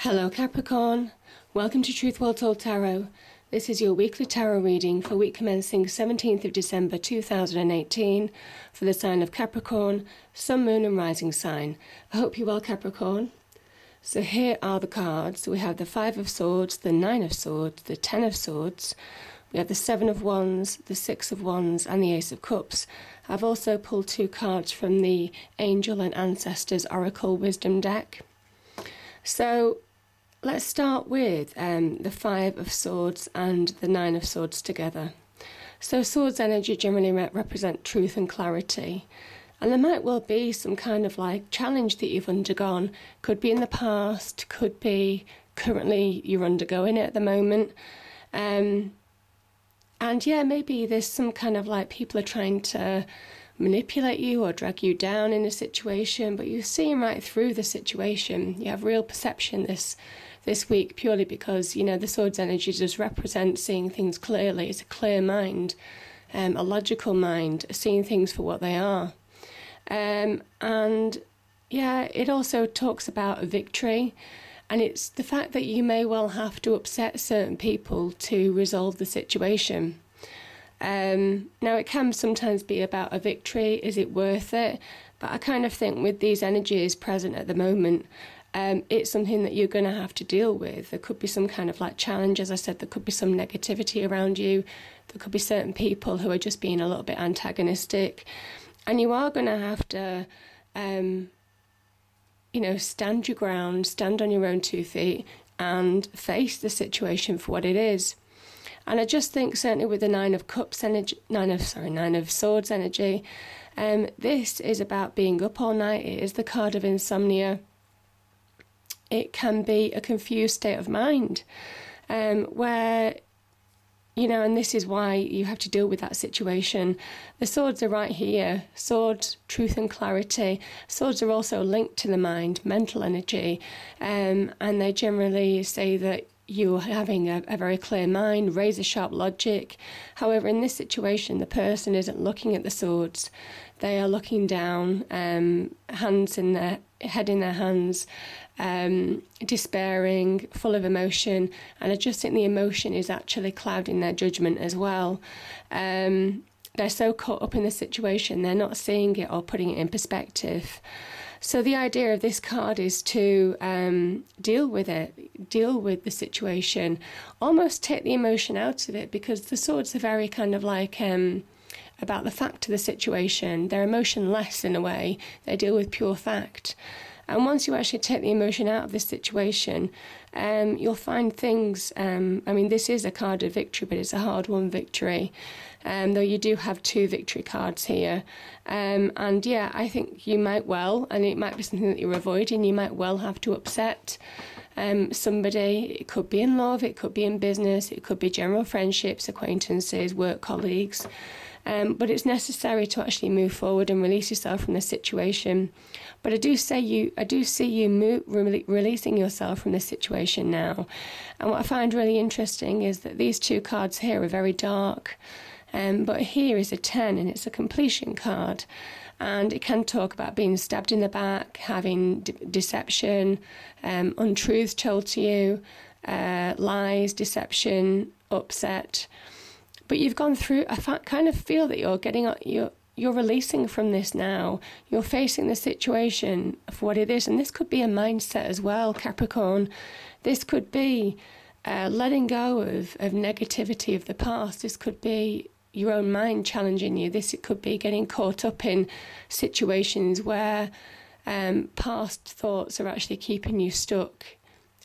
Hello Capricorn, welcome to Truth World Told Tarot. This is your weekly tarot reading for week commencing 17th of December 2018 for the sign of Capricorn, Sun, Moon and Rising sign. I hope you're well, Capricorn. So here are the cards. We have the Five of Swords, the Nine of Swords, the Ten of Swords. We have the Seven of Wands, the Six of Wands and the Ace of Cups. I've also pulled two cards from the Angel and Ancestors Oracle Wisdom deck. So let's start with the Five of Swords and the Nine of Swords together. So swords energy generally represent truth and clarity. And there might well be some kind of like challenge that you've undergone. Could be in the past, could be currently you're undergoing it at the moment. And yeah, maybe there's some kind of like people are trying to manipulate you or drag you down in a situation, but you're seeing right through the situation. You have real perception this week purely because, you know, the swords energy does represent seeing things clearly. It's a clear mind, a logical mind, seeing things for what they are. And yeah, it also talks about a victory, and it's the fact that you may well have to upset certain people to resolve the situation. Now it can sometimes be about a victory. Is it worth it? But I kind of think with these energies present at the moment, it's something that you're going to have to deal with. There could be some kind of like challenge. As I said, there could be some negativity around you. There could be certain people who are just being a little bit antagonistic. And you are going to have to, stand your ground, stand on your own 2 feet and face the situation for what it is. And I just think certainly with the Nine of Swords energy, this is about being up all night. It is the card of insomnia. It can be a confused state of mind where, you know, and this is why you have to deal with that situation. The swords are right here. Swords, truth and clarity. Swords are also linked to the mind, mental energy, and they generally say that you're having a very clear mind, razor-sharp logic. However, in this situation, the person isn't looking at the swords. They are looking down, hands in their head in their hands, despairing, full of emotion. And I just think the emotion is actually clouding their judgment as well. They're so caught up in the situation, they're not seeing it or putting it in perspective. So the idea of this card is to deal with it, deal with the situation, almost take the emotion out of it, because the swords are very kind of like about the fact of the situation. They're emotionless in a way. They deal with pure fact. And once you actually take the emotion out of this situation, you'll find things, this is a card of victory, but it's a hard-won victory, though you do have two victory cards here. And yeah, I think you might well, and it might be something that you're avoiding, you might well have to upset somebody. It could be in love, it could be in business, it could be general friendships, acquaintances, work colleagues. But it's necessary to actually move forward and release yourself from the situation. But I do see you releasing yourself from this situation now. And what I find really interesting is that these two cards here are very dark. But here is a 10, and it's a completion card. And it can talk about being stabbed in the back, having deception, untruths told to you, lies, deception, upset. But you've gone through, I kind of feel that you're releasing from this now. You're facing the situation for what it is. And this could be a mindset as well, Capricorn. This could be letting go of negativity of the past. This could be your own mind challenging you. It could be getting caught up in situations where past thoughts are actually keeping you stuck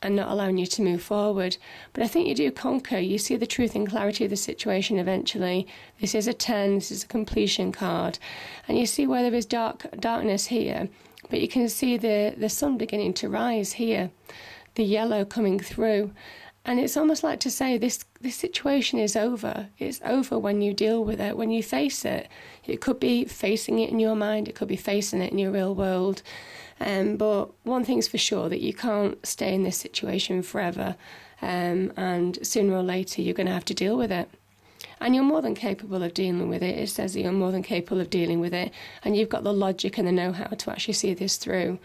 and not allowing you to move forward. But I think you do conquer. You see the truth and clarity of the situation eventually. This is a 10, this is a completion card. And you see where there is darkness here, but you can see the sun beginning to rise here, the yellow coming through. And it's almost like to say this situation is over. It's over when you deal with it, when you face it. It could be facing it in your mind, it could be facing it in your real world. But one thing's for sure, that you can't stay in this situation forever. And sooner or later, you're going to have to deal with it. And you're more than capable of dealing with it. It says that you're more than capable of dealing with it. And you've got the logic and the know-how to actually see this through.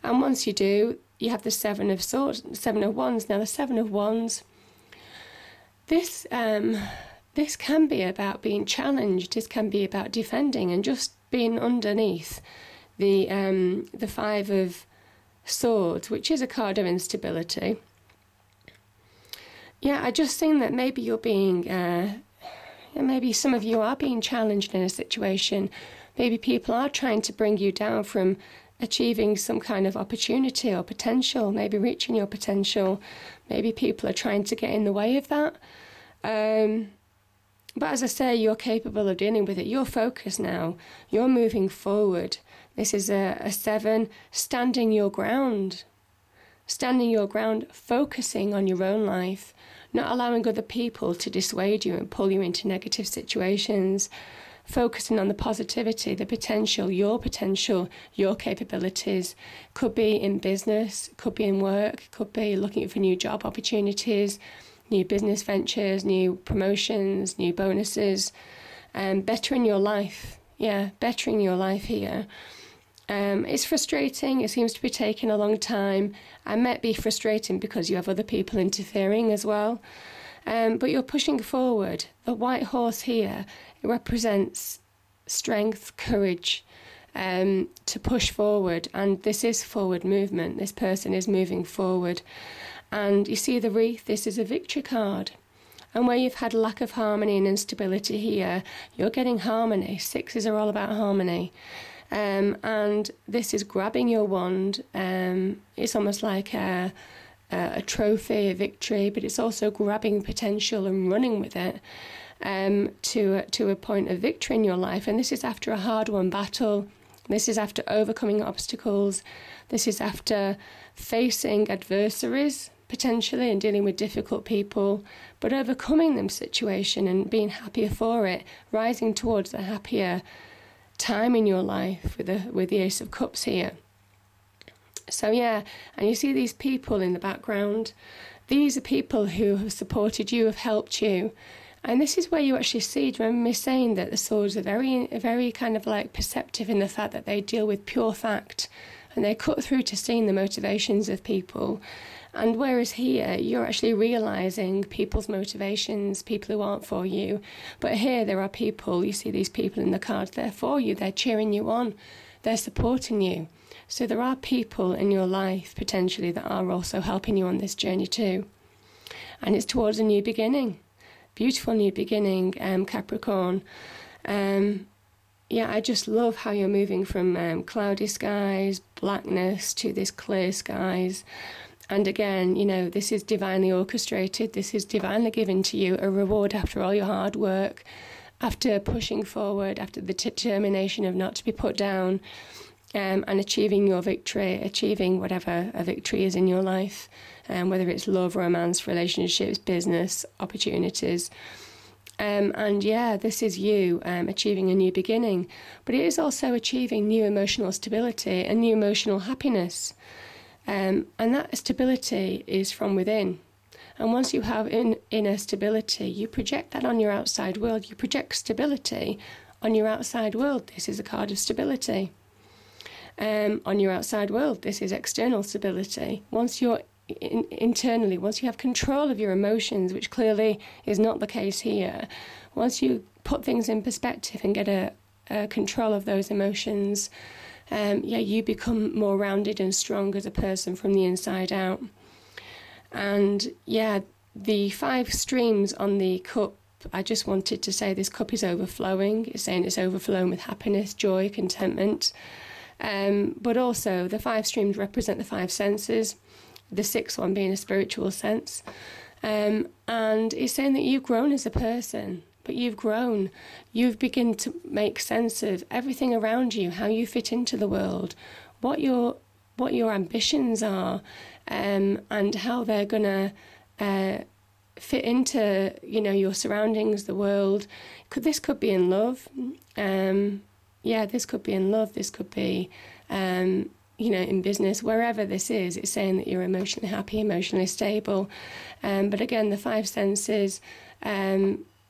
And once you do, you have the Seven of Swords, Seven of Wands. Now, the Seven of Wands, this can be about being challenged. This can be about defending and just being underneath the Five of Swords, which is a card of instability. Yeah, I just think that maybe you're being, maybe some of you are being challenged in a situation. Maybe people are trying to bring you down from achieving some kind of opportunity or potential, maybe reaching your potential. Maybe people are trying to get in the way of that. But as I say, you're capable of dealing with it. You're focused now. You're moving forward. This is a 7, standing your ground. Standing your ground, focusing on your own life, not allowing other people to dissuade you and pull you into negative situations, focusing on the positivity, the potential, your capabilities. Could be in business, could be in work, could be looking for new job opportunities, new business ventures, new promotions, new bonuses, bettering your life. Yeah, bettering your life here. It's frustrating. It seems to be taking a long time. It might be frustrating because you have other people interfering as well. But you're pushing forward. The white horse here, it represents strength, courage, to push forward. And this is forward movement. This person is moving forward. And you see the wreath, this is a victory card. And where you've had lack of harmony and instability here, you're getting harmony. 6s are all about harmony. And this is grabbing your wand. It's almost like a trophy, a victory, but it's also grabbing potential and running with it to a point of victory in your life. And this is after a hard-won battle. This is after overcoming obstacles. This is after facing adversaries, potentially, and dealing with difficult people, but overcoming them situation and being happier for it, rising towards a happier time in your life with the Ace of Cups here. So yeah, and you see these people in the background. These are people who have supported you, have helped you. And this is where you actually see, do you remember me saying that the swords are very kind of like perceptive in the fact that they deal with pure fact and they cut through to seeing the motivations of people. And whereas here, you're actually realising people's motivations, people who aren't for you. But here, there are people, you see these people in the cards, they're for you, they're cheering you on, they're supporting you. So there are people in your life, potentially, that are also helping you on this journey too. And it's towards a new beginning. Beautiful new beginning, Capricorn. Yeah, I just love how you're moving from cloudy skies, blackness, to this clear skies. And again, you know, this is divinely orchestrated. This is divinely given to you, a reward after all your hard work, after pushing forward, after the determination of not to be put down, and achieving your victory, achieving whatever a victory is in your life, whether it's love, romance, relationships, business, opportunities. And yeah, this is you achieving a new beginning. But it is also achieving new emotional stability and new emotional happiness. And that stability is from within. And once you have inner stability, you project that on your outside world. You project stability on your outside world. This is a card of stability. On your outside world, this is external stability. Once you're internally, once you have control of your emotions, which clearly is not the case here, once you put things in perspective and get a control of those emotions, you become more rounded and strong as a person from the inside out. And yeah, the 5 streams on the cup, I just wanted to say this cup is overflowing. It's saying it's overflowing with happiness, joy, contentment. But also the 5 streams represent the 5 senses, the 6th one being a spiritual sense. And it's saying that you've grown as a person. But you've grown. You've begun to make sense of everything around you, how you fit into the world, what your ambitions are, and how they're gonna fit into your surroundings, the world. This could be in love. This could be in love. This could be in business, wherever this is. It's saying that you're emotionally happy, emotionally stable. But again, the 5 senses.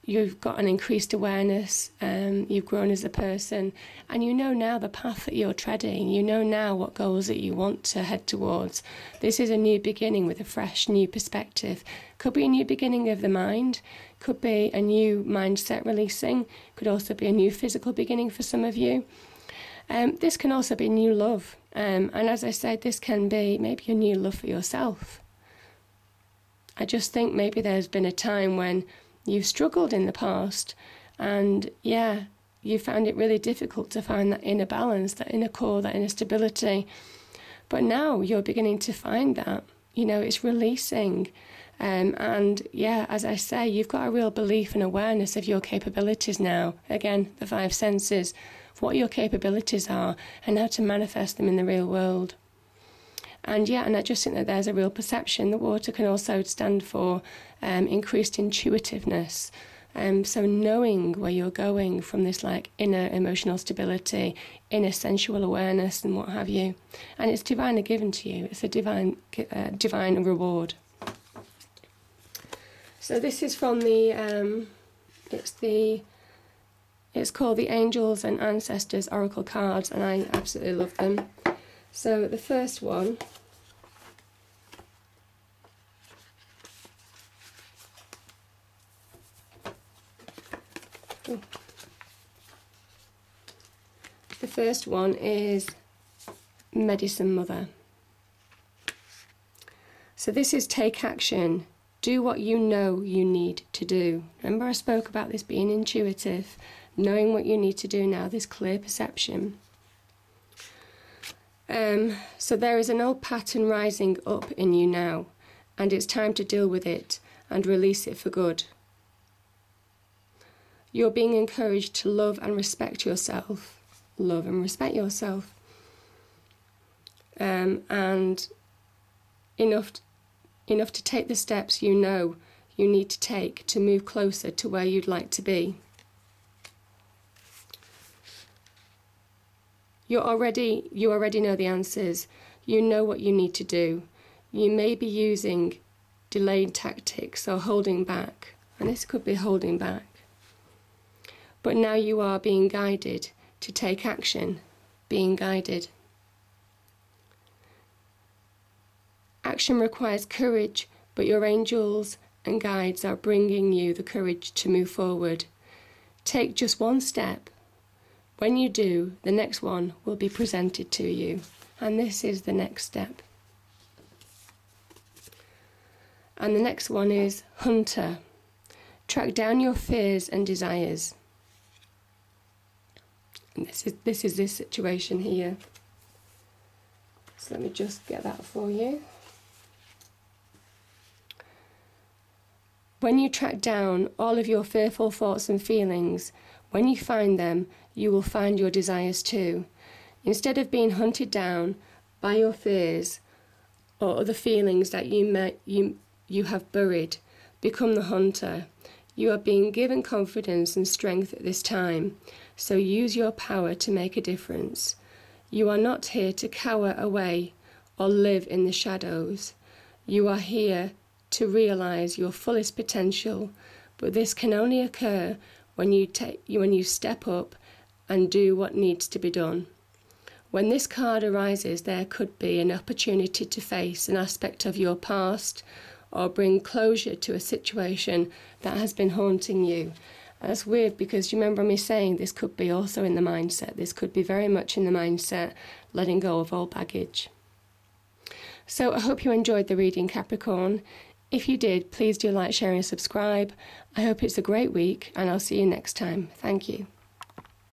you've got an increased awareness, you've grown as a person, and you know now the path that you're treading. You know now what goals that you want to head towards. This is a new beginning with a fresh new perspective. Could be a new beginning of the mind, could be a new mindset releasing, could also be a new physical beginning for some of you. This can also be new love, and as I said, this can be maybe a new love for yourself. I just think maybe there's been a time when you've struggled in the past, and you found it really difficult to find that inner balance, that inner core, that inner stability. But now you're beginning to find that, it's releasing. As I say, you've got a real belief and awareness of your capabilities now. Again, the 5 senses, what your capabilities are and how to manifest them in the real world. And I just think that there's a real perception. The water can also stand for increased intuitiveness. So knowing where you're going from this inner emotional stability, inner sensual awareness and what have you. And it's divinely given to you. It's a divine reward. So this is from it's called the Angels and Ancestors Oracle Cards, and I absolutely love them. So the first one is Medicine Mother. So this is take action. Do what you know you need to do. Remember I spoke about this being intuitive, knowing what you need to do now, this clear perception. So there is an old pattern rising up in you now, and it's time to deal with it and release it for good. You're being encouraged to love and respect yourself. Love and respect yourself. And enough to take the steps you know you need to take to move closer to where you'd like to be. You already know the answers. You know what you need to do. You may be using delayed tactics or holding back, and this could be holding back. But now you are being guided to take action, being guided. Action requires courage, but your angels and guides are bringing you the courage to move forward. Take just one step. When you do, the next one will be presented to you, and this is the next step. And the next one is Hunter. Track down your fears and desires. And this is this situation here. So let me just get that for you. When you track down all of your fearful thoughts and feelings, when you find them, you will find your desires too. Instead of being hunted down by your fears or other feelings that you have buried, become the hunter. You are being given confidence and strength at this time, so use your power to make a difference. You are not here to cower away or live in the shadows. You are here to realize your fullest potential, but this can only occur when you step up and do what needs to be done. When this card arises, there could be an opportunity to face an aspect of your past or bring closure to a situation that has been haunting you. That's weird because you remember me saying this could be also in the mindset. This could be very much in the mindset, letting go of old baggage. So I hope you enjoyed the reading, Capricorn. If you did, please do like, share and subscribe. I hope it's a great week and I'll see you next time. Thank you.